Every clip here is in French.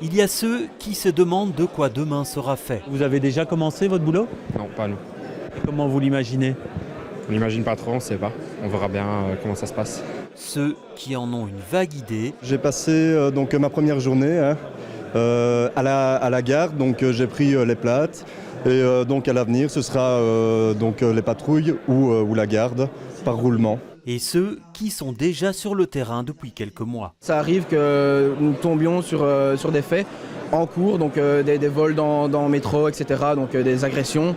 Il y a ceux qui se demandent de quoi demain sera fait. Vous avez déjà commencé votre boulot? Non, pas nous. Comment vous l'imaginez? On n'imagine pas trop, on ne sait pas. On verra bien comment ça se passe. Ceux qui en ont une vague idée. J'ai passé donc ma première journée à la gare, donc j'ai pris les plates. Et donc à l'avenir, ce sera donc les patrouilles ou la garde par roulement. Et ceux qui sont déjà sur le terrain depuis quelques mois. Ça arrive que nous tombions sur des faits en cours, donc des vols dans le métro, etc. Donc des agressions,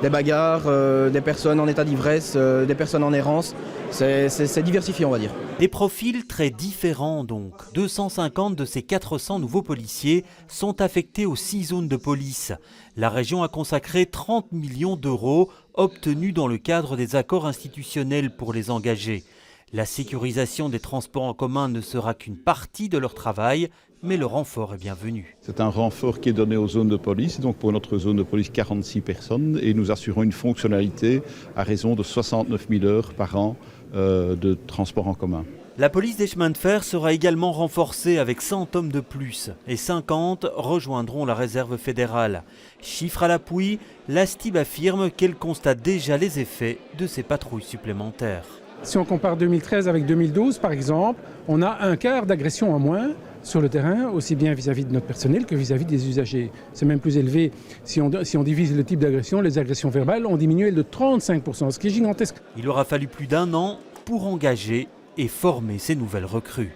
des bagarres, des personnes en état d'ivresse, des personnes en errance. C'est diversifié, on va dire. Des profils très différents donc. 250 de ces 400 nouveaux policiers sont affectés aux 6 zones de police. La région a consacré 30 millions d'euros obtenus dans le cadre des accords institutionnels pour les engager. La sécurisation des transports en commun ne sera qu'une partie de leur travail, mais le renfort est bienvenu. C'est un renfort qui est donné aux zones de police, donc pour notre zone de police 46 personnes, et nous assurons une fonctionnalité à raison de 69 000 heures par an de transport en commun. La police des chemins de fer sera également renforcée avec 100 hommes de plus et 50 rejoindront la réserve fédérale. Chiffre à l'appui, la STIB affirme qu'elle constate déjà les effets de ces patrouilles supplémentaires. Si on compare 2013 avec 2012 par exemple, on a un quart d'agression en moins sur le terrain, aussi bien vis-à-vis de notre personnel que vis-à-vis des usagers. C'est même plus élevé. Si on divise le type d'agression, les agressions verbales ont diminué de 35%, ce qui est gigantesque. Il aura fallu plus d'1 an pour engager et former ces nouvelles recrues.